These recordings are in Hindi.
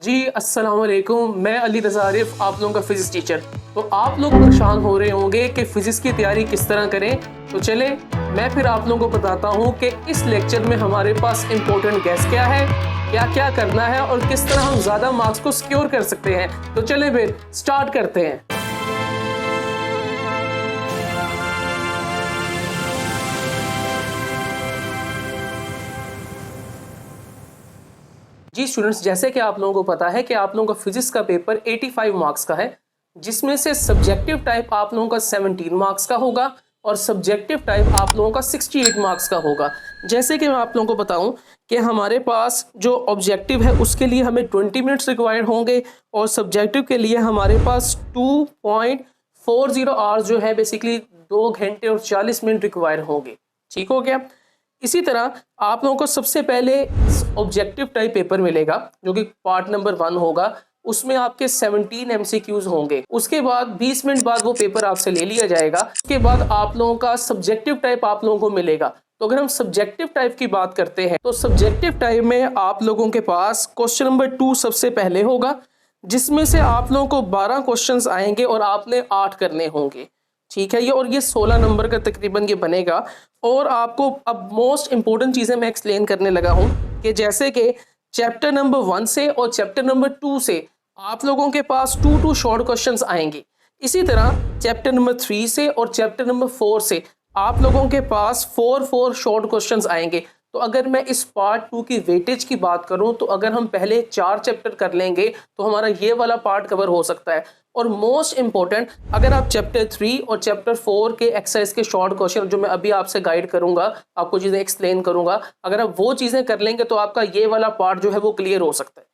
जी अस्सलाम वालेकुम। मैं अली रज़ा आरिफ, आप लोगों का फिज़िक्स टीचर। तो आप लोग परेशान हो रहे होंगे कि फ़िज़िक्स की तैयारी किस तरह करें। तो चले मैं फिर आप लोगों को बताता हूँ कि इस लेक्चर में हमारे पास इम्पोर्टेंट गेस क्या है, क्या क्या करना है और किस तरह हम ज़्यादा मार्क्स को सिक्योर कर सकते हैं। तो चले फिर स्टार्ट करते हैं। जी स्टूडेंट्स, जैसे कि आप लोगों को पता है कि आप लोगों का फिजिक्स का पेपर 85 मार्क्स का है, जिसमें से सब्जेक्टिव टाइप आप लोगों का 17 मार्क्स का होगा और सब्जेक्टिव टाइप आप लोगों का 68 मार्क्स का होगा। जैसे कि मैं आप लोगों को बताऊं कि हमारे पास जो ऑब्जेक्टिव है उसके लिए हमें 20 मिनट्स रिक्वायर्ड होंगे और सब्जेक्टिव के लिए हमारे पास 2.40 आवर्स जो है बेसिकली 2 घंटे और 40 मिनट रिक्वायर होंगे। ठीक हो गया। इसी तरह आप लोगों को सबसे पहले ऑब्जेक्टिव टाइप पेपर मिलेगा जो कि पार्ट नंबर 1 होगा। उसमें आपके 17 एमसीक्यूज होंगे। उसके बाद 20 मिनट बाद वो पेपर आपसे ले लिया जाएगा। उसके बाद आप लोगों का सब्जेक्टिव टाइप आप लोगों को मिलेगा। तो अगर हम सब्जेक्टिव टाइप की बात करते हैं तो सब्जेक्टिव टाइप में आप लोगों के पास क्वेश्चन नंबर 2 सबसे पहले होगा, जिसमें से आप लोगों को 12 क्वेश्चंस आएंगे और आपने 8 करने होंगे। ठीक है, ये 16 नंबर का तकरीबन ये बनेगा। और आपको अब मोस्ट इंपॉर्टेंट चीजें मैं एक्सप्लेन करने लगा हूं कि जैसे कि चैप्टर नंबर 1 से और चैप्टर नंबर 2 से आप लोगों के पास 2 शॉर्ट क्वेश्चंस आएंगे। इसी तरह चैप्टर नंबर 3 से और चैप्टर नंबर 4 से आप लोगों के पास 4 शॉर्ट क्वेश्चंस आएंगे। तो अगर मैं इस पार्ट 2 की वेटेज की बात करूं तो अगर हम पहले 4 चैप्टर कर लेंगे तो हमारा ये वाला पार्ट कवर हो सकता है। और मोस्ट इंपॉर्टेंट, अगर आप चैप्टर 3 और चैप्टर 4 के एक्सरसाइज के शॉर्ट क्वेश्चन जो मैं अभी आपसे गाइड करूंगा, आपको चीज़ें एक्सप्लेन करूंगा, अगर आप वो चीज़ें कर लेंगे तो आपका ये वाला पार्ट जो है वो क्लियर हो सकता है।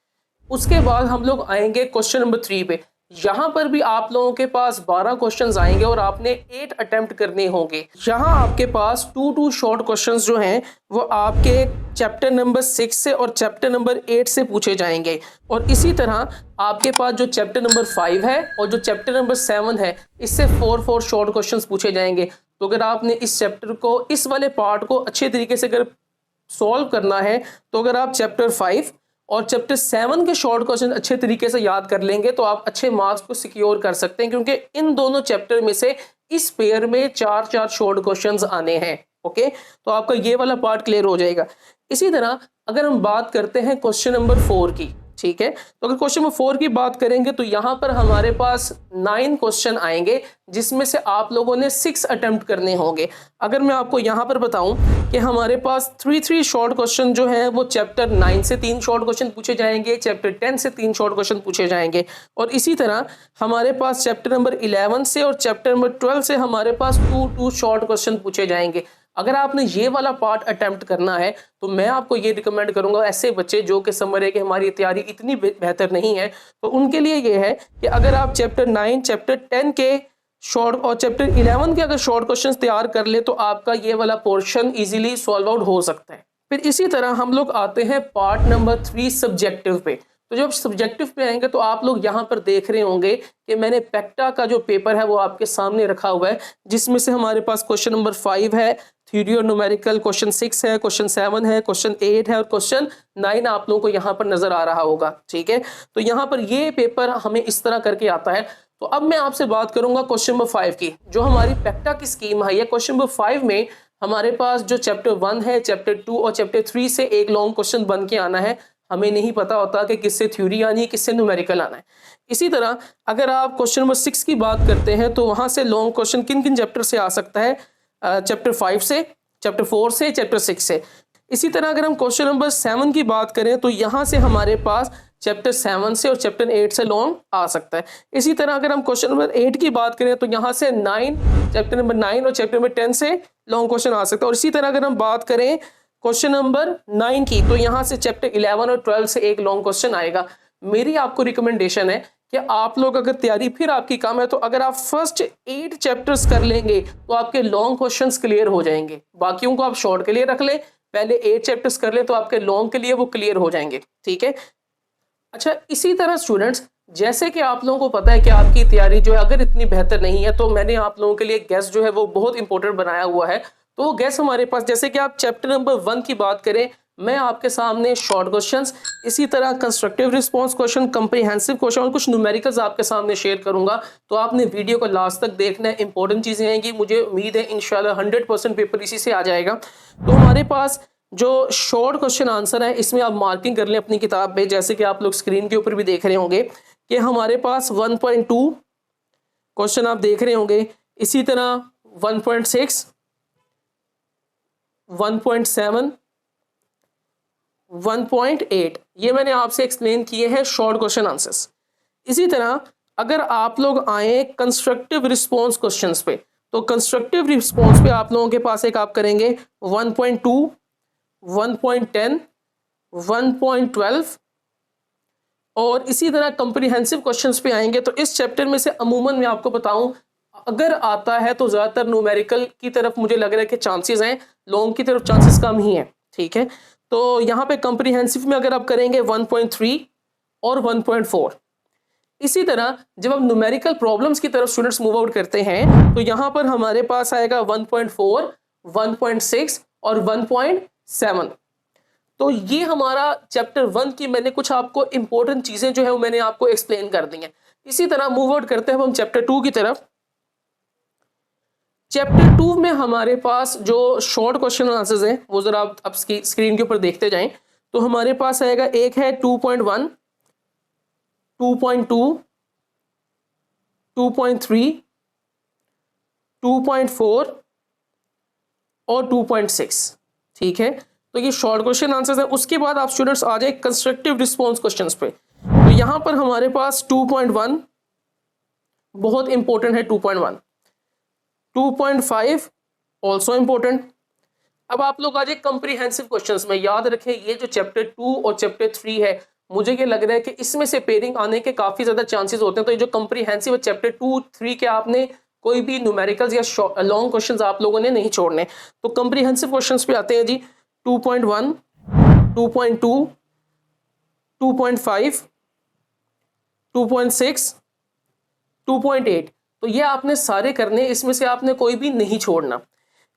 उसके बाद हम लोग आएंगे क्वेश्चन नंबर 3 पे। यहाँ पर भी आप लोगों के पास 12 क्वेश्चंस आएंगे और आपने 8 अटेम्प्ट करने होंगे। यहाँ आपके पास 2 शॉर्ट क्वेश्चंस जो हैं वो आपके चैप्टर नंबर 6 से और चैप्टर नंबर 8 से पूछे जाएंगे। और इसी तरह आपके पास जो चैप्टर नंबर 5 है और जो चैप्टर नंबर 7 है, इससे 4 शॉर्ट क्वेश्चंस पूछे जाएंगे। तो अगर आपने इस चैप्टर को, इस वाले पार्ट को अच्छे तरीके से अगर सॉल्व करना है तो अगर आप चैप्टर 5 और चैप्टर 7 के शॉर्ट क्वेश्चन अच्छे तरीके से याद कर लेंगे तो आप अच्छे मार्क्स को सिक्योर कर सकते हैं, क्योंकि इन दोनों चैप्टर में से इस पेयर में 4 शॉर्ट क्वेश्चंस आने हैं। ओके, तो आपका ये वाला पार्ट क्लियर हो जाएगा। इसी तरह अगर हम बात करते हैं क्वेश्चन नंबर 4 की, ठीक है, तो अगर क्वेश्चन नंबर 4 की बात करेंगे तो यहाँ पर हमारे पास 9 क्वेश्चन आएंगे, जिसमें से आप लोगों ने 6 अटेम्प्ट करने होंगे। अगर मैं आपको यहाँ पर बताऊं कि हमारे पास 3 शॉर्ट क्वेश्चन जो हैं वो चैप्टर 9 से 3 शॉर्ट क्वेश्चन पूछे जाएंगे, चैप्टर 10 से 3 शॉर्ट क्वेश्चन पूछे जाएंगे। और इसी तरह हमारे पास चैप्टर नंबर 11 से और चैप्टर नंबर 12 से हमारे पास 2 शॉर्ट क्वेश्चन पूछे जाएंगे। अगर आपने ये वाला पार्ट अटेम्प्ट करना है तो मैं आपको ये रिकमेंड करूंगा, ऐसे बच्चे जो कि समझ रहे कि हमारी तैयारी इतनी बेहतर नहीं है, तो उनके लिए ये है कि अगर आप चैप्टर 9, चैप्टर 10 के शॉर्ट और चैप्टर 11 के अगर शॉर्ट क्वेश्चंस तैयार कर ले तो आपका ये वाला पोर्शन इजीली सॉल्व आउट हो सकता है। फिर इसी तरह हम लोग आते हैं पार्ट नंबर 3 सब्जेक्टिव पे। तो जब सब्जेक्टिव पे आएंगे तो आप लोग यहाँ पर देख रहे होंगे कि मैंने पेक्टा का जो पेपर है वो आपके सामने रखा हुआ है, जिसमें से हमारे पास क्वेश्चन नंबर 5 है, थ्योरी और न्यूमेरिकल, क्वेश्चन 6 है, क्वेश्चन 7 है, क्वेश्चन 8 है और क्वेश्चन 9 आप लोगों को यहाँ पर नजर आ रहा होगा। ठीक है, तो यहाँ पर ये पेपर हमें इस तरह करके आता है। तो अब मैं आपसे बात करूंगा क्वेश्चन नंबर 5 की, जो हमारी पेक्टा की स्कीम है। क्वेश्चन नंबर 5 में हमारे पास जो चैप्टर 1 है, चैप्टर 2 और चैप्टर 3 से एक लॉन्ग क्वेश्चन बन के आना है। हमें नहीं पता होता कि किससे थ्योरी आनी है, किससे न्यूमेरिकल आना है। इसी तरह अगर आप क्वेश्चन नंबर 6 की बात करते हैं तो वहां से लॉन्ग क्वेश्चन किन किन चैप्टर से आ सकता है, चैप्टर 5 से, चैप्टर 4 से, चैप्टर 6 से। इसी तरह अगर हम क्वेश्चन नंबर 7 की बात करें तो यहाँ से हमारे पास चैप्टर 7 से और चैप्टर 8 से लॉन्ग आ सकता है। इसी तरह अगर हम क्वेश्चन नंबर 8 की बात करें तो यहाँ से 9, चैप्टर नंबर 9 और चैप्टर नंबर 10 से लॉन्ग क्वेश्चन आ सकता है। और इसी तरह अगर हम बात करें क्वेश्चन नंबर 9 की तो यहाँ से चैप्टर 11 और 12 से एक लॉन्ग क्वेश्चन आएगा। मेरी आपको रिकमेंडेशन है कि आप लोग, अगर तैयारी फिर आपकी कम है तो अगर आप फर्स्ट 8 चैप्टर्स कर लेंगे तो आपके लॉन्ग क्वेश्चंस क्लियर हो जाएंगे। बाकियों को आप शॉर्ट के लिए रख ले, पहले 8 चैप्टर्स कर ले तो आपके लॉन्ग के लिए वो क्लियर हो जाएंगे। ठीक है, अच्छा, इसी तरह स्टूडेंट्स, जैसे कि आप लोगों को पता है कि आपकी तैयारी जो है अगर इतनी बेहतर नहीं है तो मैंने आप लोगों के लिए गेस जो है वो बहुत इंपॉर्टेंट बनाया हुआ है। तो वो गेस हमारे पास, जैसे कि आप चैप्टर नंबर 1 की बात करें मैं आपके सामने शॉर्ट क्वेश्चंस, इसी तरह constructive response question, comprehensive question और कुछ न्यूमेरिकल्स आपके सामने शेयर करूंगा। तो आपने वीडियो को लास्ट तक देखना है, इंपॉर्टेंट चीज़ें हैं कि मुझे उम्मीद है इंशाल्लाह 100% पेपर इसी से आ जाएगा। तो हमारे पास जो शॉर्ट क्वेश्चन आंसर है इसमें आप मार्किंग कर लें अपनी किताब में, जैसे कि आप लोग स्क्रीन के ऊपर भी देख रहे होंगे कि हमारे पास 1.2 क्वेश्चन आप देख रहे होंगे, इसी तरह 1.6, 1.7, 1.8 ये मैंने आपसे एक्सप्लेन किए हैं शॉर्ट क्वेश्चन आंसर्स। इसी तरह अगर आप लोग आए कंस्ट्रक्टिव रिस्पांस क्वेश्चंस पे, तो कंस्ट्रक्टिव रिस्पांस पे आप लोगों के पास एक आप करेंगे 1.2, 1.10, 1.12 और इसी तरह कंप्रीहेंसिव क्वेश्चंस पे आएंगे। तो इस चैप्टर में से अमूमन मैं आपको बताऊं अगर आता है तो ज़्यादातर न्यूमेरिकल की तरफ मुझे लग रहा है कि चांसेस हैं, लॉन्ग की तरफ चांसेस कम ही हैं। ठीक है, तो यहाँ पे कंप्रीहेंसिव में अगर आप करेंगे 1.3 और 1.4। इसी तरह जब हम न्यूमेरिकल प्रॉब्लम्स की तरफ स्टूडेंट्स मूव आउट करते हैं तो यहाँ पर हमारे पास आएगा 1.4, 1.6 और 1.7। तो ये हमारा चैप्टर 1 की मैंने कुछ आपको इंपॉर्टेंट चीजें जो है वो मैंने आपको एक्सप्लेन कर दी हैं। इसी तरह मूव आउट करते हैं हम चैप्टर 2 की तरफ। चैप्टर 2 में हमारे पास जो शॉर्ट क्वेश्चन आंसर्स हैं वो जरा आप स्क्रीन के ऊपर देखते जाएं। तो हमारे पास आएगा एक है 2.1, 2.2, 2.3, 2.4 और 2.6। ठीक है, तो ये शॉर्ट क्वेश्चन आंसर्स है। उसके बाद आप स्टूडेंट्स आ जाए कंस्ट्रक्टिव रिस्पांस क्वेश्चंस पे। तो यहां पर हमारे पास 2.1 बहुत इंपॉर्टेंट है, 2.1, 2.5 ऑल्सो इंपॉर्टेंट। अब आप लोग आ जाए कंप्रीहेंसिव क्वेश्चंस में। याद रखें ये जो चैप्टर 2 और चैप्टर 3 है, मुझे ये लग रहा है कि इसमें से पेयरिंग आने के काफी ज्यादा चांसेस होते हैं। तो ये जो कंप्रीहेंसिव है चैप्टर 2, 3 के आपने कोई भी न्यूमेरिकल्स या लॉन्ग क्वेश्चंस आप लोगों ने नहीं छोड़ने। तो कंप्रीहेंसिव क्वेश्चंस पे आते हैं जी। 2.1, 2.2, 2.5, 2.6, 2.8 तो ये आपने सारे करने, इसमें से आपने कोई भी नहीं छोड़ना।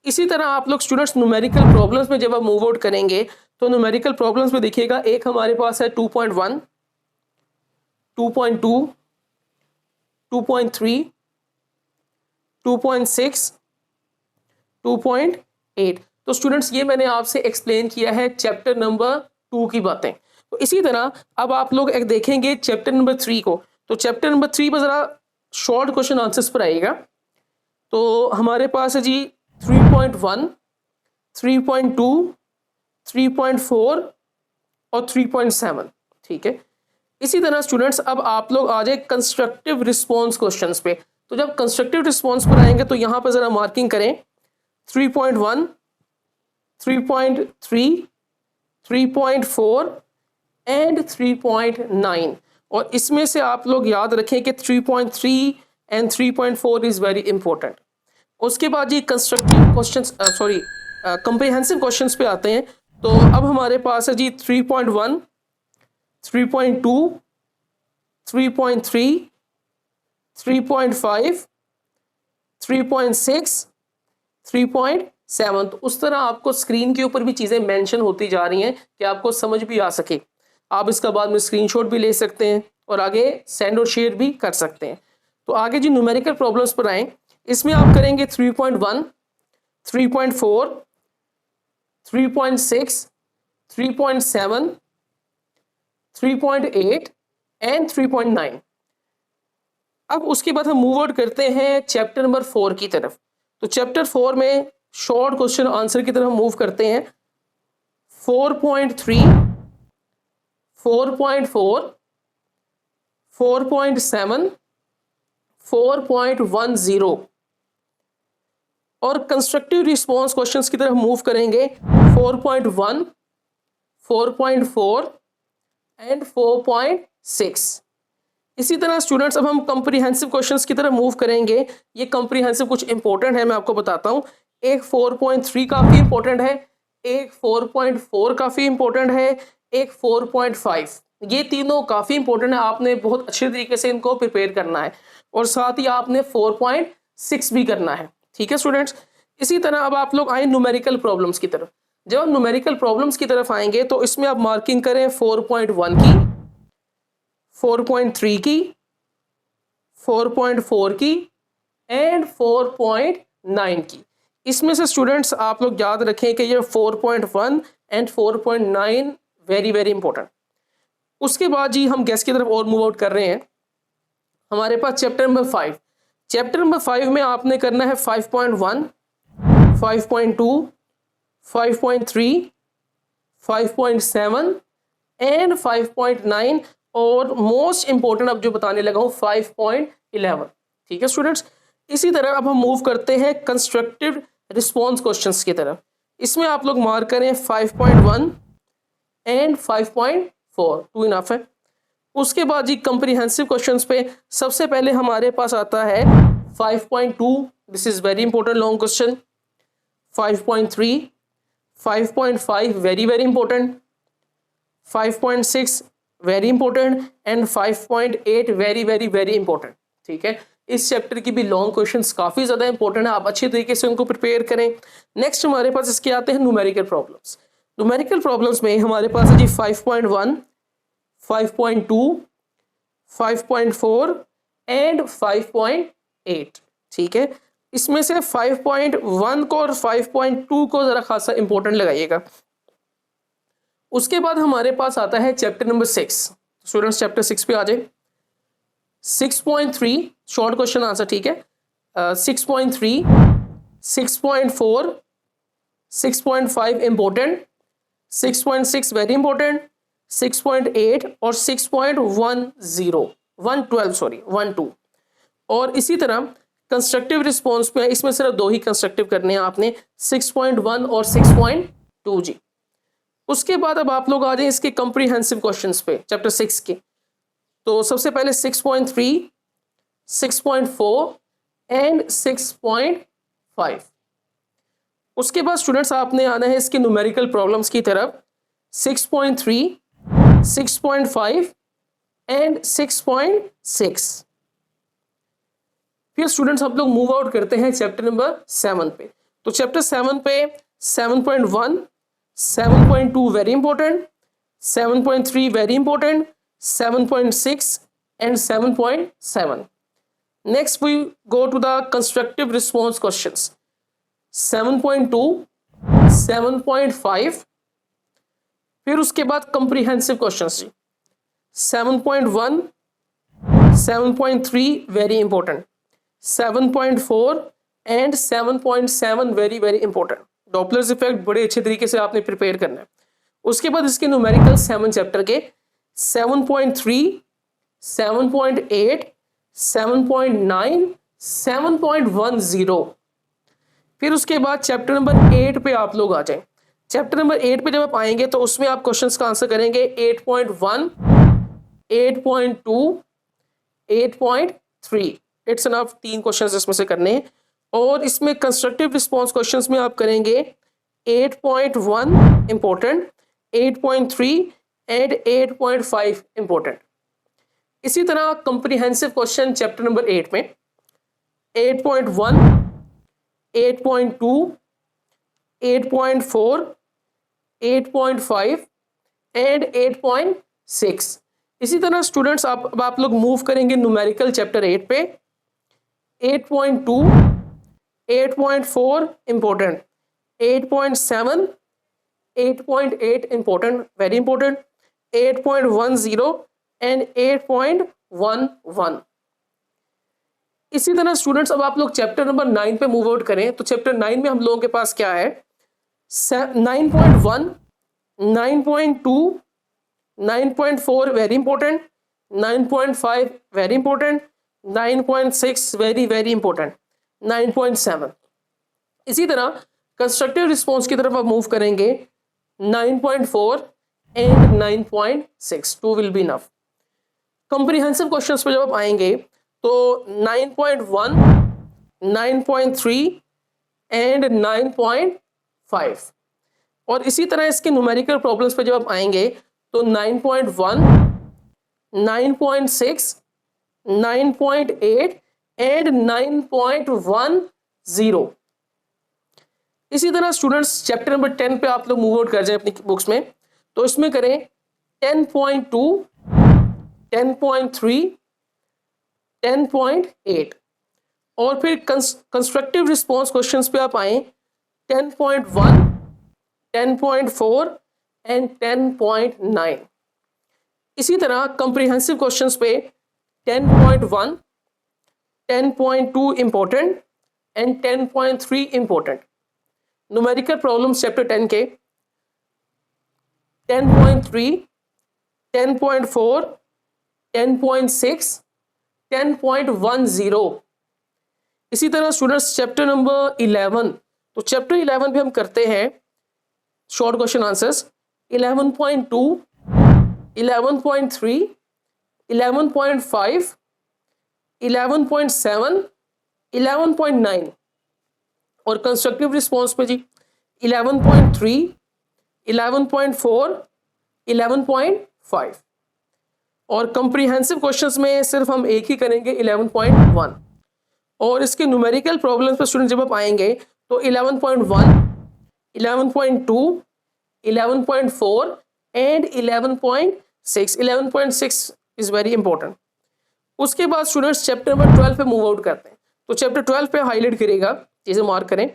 इसी तरह आप लोग स्टूडेंट्स न्यूमेरिकल प्रॉब्लम्स में जब आप मूव आउट करेंगे तो न्यूमेरिकल प्रॉब्लम्स में देखिएगा एक हमारे पास है 2.1, 2.2, 2.3, 2.6, 2.8। तो स्टूडेंट्स ये मैंने आपसे एक्सप्लेन किया है चैप्टर नंबर 2 की बातें। तो इसी तरह अब आप लोग एक देखेंगे चैप्टर नंबर 3 को। तो चैप्टर नंबर 3 पर जरा शॉर्ट क्वेश्चन आंसर्स पर आएगा। तो हमारे पास है जी 3.1, 3.2, 3.4 और 3.7। ठीक है, इसी तरह स्टूडेंट्स अब आप लोग आ जाए कंस्ट्रक्टिव रिस्पांस क्वेश्चंस पे। तो जब कंस्ट्रक्टिव रिस्पांस पर आएंगे तो यहां पर जरा मार्किंग करें 3.1, 3.3, 3.4 एंड 3.9। और इसमें से आप लोग याद रखें कि 3.3 एंड 3.4 इज वेरी इंपॉर्टेंट। उसके बाद ये कंस्ट्रक्टिव क्वेश्चंस कंप्रीहेंसिव क्वेश्चंस पे आते हैं। तो अब हमारे पास है जी 3.1, 3.2, 3.3, 3.5, 3.6, 3.7। तो उस तरह आपको स्क्रीन के ऊपर भी चीज़ें मेंशन होती जा रही हैं कि आपको समझ भी आ सके। आप इसका बाद में स्क्रीनशॉट भी ले सकते हैं और आगे सेंड और शेयर भी कर सकते हैं। तो आगे जी न्यूमेरिकल प्रॉब्लम्स पर आए, इसमें आप करेंगे 3.1, 3.4, 3.6, 3.7, 3.8 एंड 3.9। अब उसके बाद हम मूव आउट करते हैं चैप्टर नंबर 4 की तरफ। तो चैप्टर 4 में शॉर्ट क्वेश्चन आंसर की तरफ मूव करते हैं। 4.3, 4.4, 4.7, 4.10 और कंस्ट्रक्टिव रिस्पांस क्वेश्चंस की तरफ मूव करेंगे 4.1, 4.4 एंड 4.6। इसी तरह स्टूडेंट्स अब हम कंप्रीहेंसिव क्वेश्चंस की तरफ मूव करेंगे। ये कंप्रीहेंसिव कुछ इंपॉर्टेंट है, मैं आपको बताता हूँ। एक 4.3 काफ़ी इंपॉर्टेंट है, एक 4.4 काफ़ी इंपॉर्टेंट है, एक 4.5। ये तीनों काफ़ी इंपॉर्टेंट है, आपने बहुत अच्छे तरीके से इनको प्रिपेयर करना है और साथ ही आपने 4.6 भी करना है। ठीक है स्टूडेंट्स, इसी तरह अब आप लोग आए न्यूमेरिकल प्रॉब्लम्स की तरफ। जब हम न्यूमेरिकल प्रॉब्लम्स की तरफ आएंगे तो इसमें आप मार्किंग करें 4.1 की, 4.3 की, 4.4 की एंड 4.9 की। इसमें से स्टूडेंट्स आप लोग याद रखें कि ये 4.1 एंड 4.9 वेरी वेरी इंपॉर्टेंट। उसके बाद जी हम गैस की तरफ और मूव आउट कर रहे हैं। हमारे पास चैप्टर नंबर 5, चैप्टर नंबर 5 में आपने करना है 5.1, 5.2, 5.3, 5.7 एंड 5.9 और मोस्ट इंपॉर्टेंट अब जो बताने लगा हूं 5.11। ठीक है स्टूडेंट्स, इसी तरह अब हम मूव करते हैं कंस्ट्रक्टिव रिस्पॉन्स क्वेश्चंस की तरफ। इसमें आप लोग मार्क करें 5.1 एंड 5.4, 2 इनफ है। उसके बाद जी कंप्रीहेंसिव क्वेश्चंस पे सबसे पहले हमारे पास आता है 5.2, this is very important long question, 5.3, 5.5 very very important, 5.6 very important and 5.8 very very very important. ठीक है, इस चैप्टर की भी लॉन्ग क्वेश्चंस काफी ज्यादा इंपॉर्टेंट है, आप अच्छे तरीके से उनको प्रिपेयर करें। नेक्स्ट हमारे पास इसके आते हैं न्यूमेरिकल प्रॉब्लम्स। न्यूमेरिकल प्रॉब्लम्स में हमारे पास है जी 5.1, 5.2, 5.4 एंड 5.8। ठीक है, इसमें से 5.1 को और 5.2 को जरा खासा इंपॉर्टेंट लगाइएगा। उसके बाद हमारे पास आता है चैप्टर नंबर 6। स्टूडेंट्स चैप्टर 6 पे आ जाए। 6.3 शॉर्ट क्वेश्चन आंसर। ठीक है, 6.3, 6.4, 6.5 इंपॉर्टेंट, 6.6 वेरी इंपॉर्टेंट, 6.8 और 6.12 और इसी तरह कंस्ट्रक्टिव रिस्पॉन्स पे इसमें सिर्फ 2 ही कंस्ट्रक्टिव करने हैं आपने, 6.1 और 6.2 जी। उसके बाद अब आप लोग आ जाए इसके कंप्रीहेंसिव क्वेश्चंस पे चैप्टर 6 के। तो सबसे पहले 6.3, 6.4 एंड 6.5। उसके बाद स्टूडेंट्स आपने आना है इसके न्यूमेरिकल प्रॉब्लम्स की तरफ, 6.3, 6.5 एंड 6.6। फिर स्टूडेंट्स हम लोग मूव आउट करते हैं चैप्टर नंबर 7 पे। तो चैप्टर 7 पे 7.1, 7.2 very important, 7.3 very important, 7.6 and 7.7। Next we go to the constructive response questions, 7.2, 7.5। फिर उसके बाद कंप्रीहेंसिव क्वेश्चंस जी, 7.1, 7.3 very important, 7.4 and 7.7 very very important. Doppler's effect बड़े अच्छे तरीके से आपने प्रिपेयर करना है। उसके बाद इसके न्यूमेरिकल 7 चैप्टर के 7.3, 7.8, 7.9, 7.10। फिर उसके बाद चैप्टर नंबर 8 पे आप लोग आ जाएं। चैप्टर नंबर 8 पे जब आप आएंगे तो उसमें आप क्वेश्चंस का आंसर करेंगे 8.1, 8.2, 8.3। इट्स एनफ, 3 क्वेश्चंस इसमें से करने हैं। और इसमें कंस्ट्रक्टिव रिस्पॉन्स क्वेश्चंस में आप करेंगे 8.1 इंपॉर्टेंट, 8.3 एंड 8.5 इंपॉर्टेंट। इसी तरह कंप्रीहेंसिव क्वेश्चन चैप्टर नंबर 8 में 8.1, 8.2, 8.4, 8.5 एंड 8.6। इसी तरह स्टूडेंट्स आप लोग मूव करेंगे न्यूमेरिकल चैप्टर 8 पे, 8.2, 8.4 important, 8.7, 8.8 important very important, 8.10 and 8.11। इसी तरह स्टूडेंट्स अब आप लोग चैप्टर नंबर 9 पे मूव आउट करें तो चैप्टर 9 में हम लोगों के पास क्या है, 9.1, 9.2, 9.4 very important, 9.5 very important, 9.6 very very important, 9.7। इसी तरह कंस्ट्रक्टिव रिस्पॉन्स की तरफ आप मूव करेंगे 9.4 and 9.6, 2 will be enough. Comprehensive questions पे जब आप आएंगे तो 9.1, 9.3 एंड 9.5। और इसी तरह इसके न्यूमेरिकल प्रॉब्लम्स पे जब आप आएंगे तो 9.1, 9.6, 9.8 एंड 9.10। इसी तरह स्टूडेंट्स चैप्टर नंबर 10 पे आप लोग मूव आउट कर जाए अपनी बुक्स में, तो इसमें करें 10.2, 10.3, 10.8 और फिर कंस्ट्रक्टिव रिस्पॉन्स क्वेश्चंस पे आप आए 10.1, 10.4 एंड 10.9। इसी तरह कॉम्प्रिहेंसिव क्वेश्चंस पे 10.1, 10.2 important and 10.3 important. Numerical problems chapter 10 के 10.3, 10.4, 10.6, 10.10। इसी तरह स्टूडेंट्स चैप्टर नंबर 11, तो चैप्टर 11 पे हम करते हैं शॉर्ट क्वेश्चन आंसर्स 11.2, 11.3, 11.5, 11.7, 11.9 और कंस्ट्रक्टिव रिस्पॉन्स पे जी 11.3, 11.4, 11.5 और कॉम्प्रिहेंसिव क्वेश्चंस में सिर्फ हम एक ही करेंगे 11.1। और इसके न्यूमेरिकल प्रॉब्लम्स पर स्टूडेंट जब आप आएंगे तो 11.1, 11.2, 11.4 एंड 11.6। 11.6 is very important. उसके बाद स्टूडेंट्स चैप्टर नंबर 12 पे मूव आउट करते हैं, तो चैप्टर 12 पे हाईलाइट करेगा, चीजें मार्क करें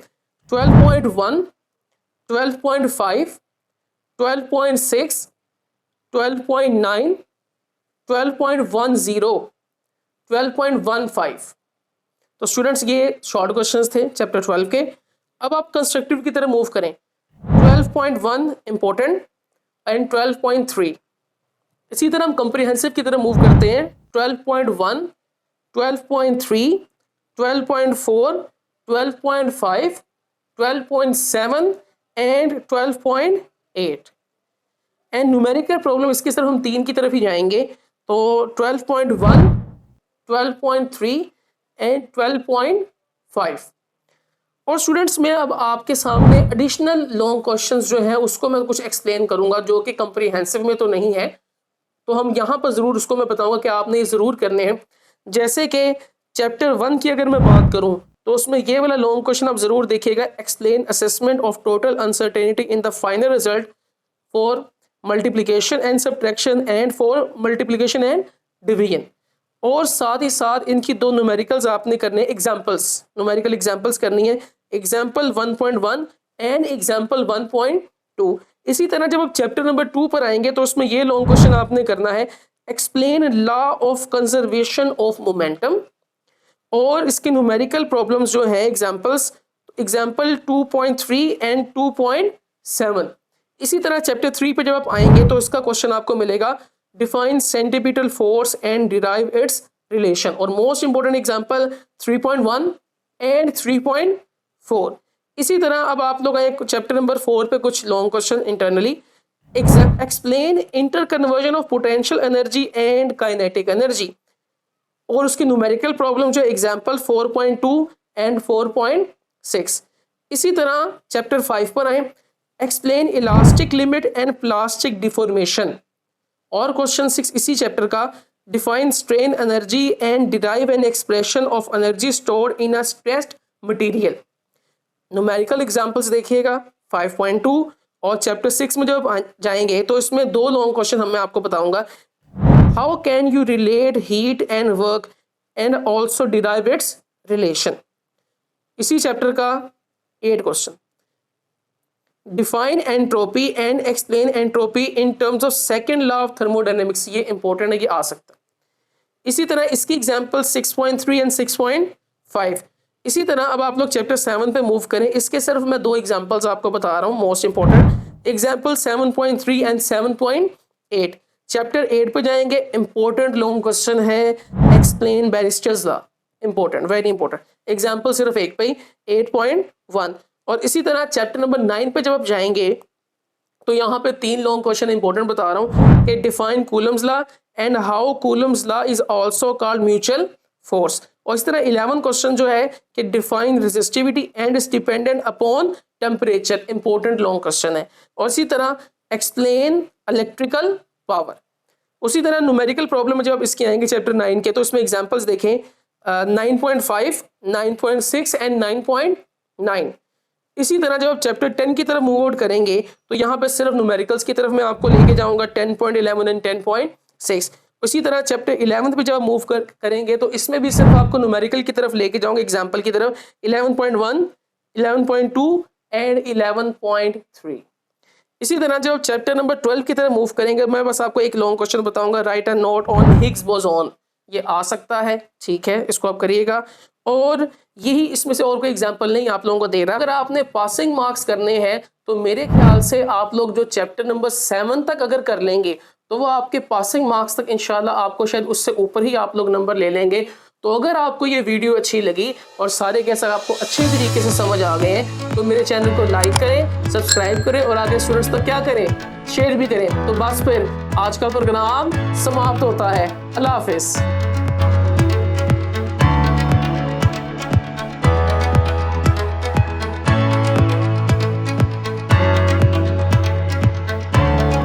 12.1, 12.5, 12.6, 12.9, 12.10, 12.15। तो स्टूडेंट्स ये शॉर्ट क्वेश्चंस थे चैप्टर 12 के। अब आप कंस्ट्रक्टिव की तरह मूव करें 12.1 इंपॉर्टेंट एंड 12.3। इसी तरह हम कॉम्प्रिहेंसिव की तरह मूव करते हैं 12.1, 12.3, 12.4, 12.5, 12.7 एंड 12.8। एंड न्यूमेरिकल प्रॉब्लम इसकी तरफ हम 3 की तरफ ही जाएंगे, तो 12.1, 12.3 एंड 12.5। और स्टूडेंट्स मैं अब आपके सामने एडिशनल लॉन्ग क्वेश्चंस जो है उसको मैं कुछ एक्सप्लेन करूंगा जो कि कॉम्प्रिहेंसिव में तो नहीं है, तो हम यहाँ पर ज़रूर उसको मैं बताऊंगा कि आपने ये ज़रूर करने हैं। जैसे कि चैप्टर 1 की अगर मैं बात करूँ तो उसमें ये वाला लॉन्ग क्वेश्चन आप ज़रूर देखिएगा, explain assessment of total uncertainty in the final result for multiplication and subtraction and for multiplication and division. और साथ ही साथ इनकी 2 न्यूमेरिकल्स आपने करने एग्जाम्पल्स, न्यूमेरिकल एग्जाम्पल्स करनी है, एग्जाम्पल 1.1 एंड एग्जाम्पल 1.2। इसी तरह जब आप चैप्टर नंबर 2 पर आएंगे तो उसमें ये लॉन्ग क्वेश्चन आपने करना है, explain law of conservation of momentum. और इसके न्यूमेरिकल प्रॉब्लम्स जो है एग्जाम्पल्स, एग्जाम्पल 2.3 एंड 2.7। इसी तरह चैप्टर 3 पे जब आप आएंगे तो इसका क्वेश्चन आपको मिलेगा, define centripetal force and derive it's relation. और मोस्ट इंपोर्टेंट एग्जाम्पल 3.1 एंड 3.4। इसी तरह अब आप लोग आए चैप्टर नंबर 4 पे कुछ long question internally, explain inter conversion of potential energy and kinetic energy. और उसकी न्यूमेरिकल प्रॉब्लम जो एग्जाम्पल 4.2 एंड 4.6। इसी तरह चैप्टर 5 पर आए, explain elastic limit and plastic deformation. और क्वेश्चन 6 इसी चैप्टर का, define strain energy and derive an expression of energy stored in a stressed material. Numerical examples देखिएगा 5.2 और चैप्टर 6 में जब जाएंगे तो इसमें 2 लॉन्ग क्वेश्चन मैं आपको बताऊंगा, how can you relate heat and work and also derive it's relation. इसी चैप्टर का 8 question, define entropy and explain entropy in terms of second law of thermodynamics. ये इंपॉर्टेंट है, ये आ सकता है। इसी तरह इसकी एग्जांपल 6.3 एंड 6.5। इसी तरह अब आप लोग चैप्टर 7 पे मूव करें, इसके सिर्फ मैं 2 एग्जांपल्स आपको बता रहा हूँ most important, example 7.3 and 7.8। Chapter 8 पे जाएंगे, इंपॉर्टेंट लॉन्ग क्वेश्चन है, explain barrister's law, important, very important. Example सिर्फ एक पे 8.1। और इसी तरह चैप्टर नंबर 9 पे जब आप जाएंगे तो यहाँ पे 3 लॉन्ग क्वेश्चन इंपॉर्टेंट बता रहा हूँ कि define Coulomb's law and how Coulomb's law is also called mutual force. और इस तरह 11 क्वेश्चन जो है कि define resistivity and is dependent upon temperature, important long question है। और इसी तरह एक्सप्लेन इलेक्ट्रिकल पावर। उसी तरह न्यूमेरिकल प्रॉब्लम जब इसके आएंगे चैप्टर 9 के तो इसमें एग्जांपल्स देखें 9.5, 9.6 एंड 9.9। इसी तरह जब आप चैप्टर 10 की तरफ मूव आउट करेंगे तो यहाँ पे सिर्फ न्यूमेरिकल्स की तरफ मैं आपको लेके जाऊंगा 10.11 एंड 10.6। उसी तरह चैप्टर 11 पे जब आप मूव करेंगे तो इसमें भी सिर्फ आपको न्यूमेरिकल की तरफ लेके जाऊंगा, एग्जाम्पल की तरफ 11.1, 11.2 एंड 11.3। इसी तरह जब चैप्टर नंबर 12 की तरफ मूव करेंगे, मैं बस आपको एक लॉन्ग क्वेश्चन बताऊंगा, right a note on Higgs boson. ये आ सकता है, ठीक है, इसको आप करिएगा। और यही इसमें से और कोई एग्जांपल नहीं आप लोगों को दे रहा। अगर आपने पासिंग मार्क्स करने हैं तो मेरे ख्याल से आप लोग जो चैप्टर नंबर 7 तक अगर कर लेंगे तो वो आपके पासिंग मार्क्स तक इंशाल्लाह आपको शायद उससे ऊपर ही आप लोग नंबर ले लेंगे। तो अगर आपको ये वीडियो अच्छी लगी और सारे कैसे आपको अच्छे तरीके से समझ आ गए हैं तो मेरे चैनल को लाइक करें, सब्सक्राइब करें और आगे स्टूडेंट्स तक क्या करें, शेयर भी करें। तो बस फिर आज का प्रोग्राम समाप्त होता है। अल्लाह हाफिज़।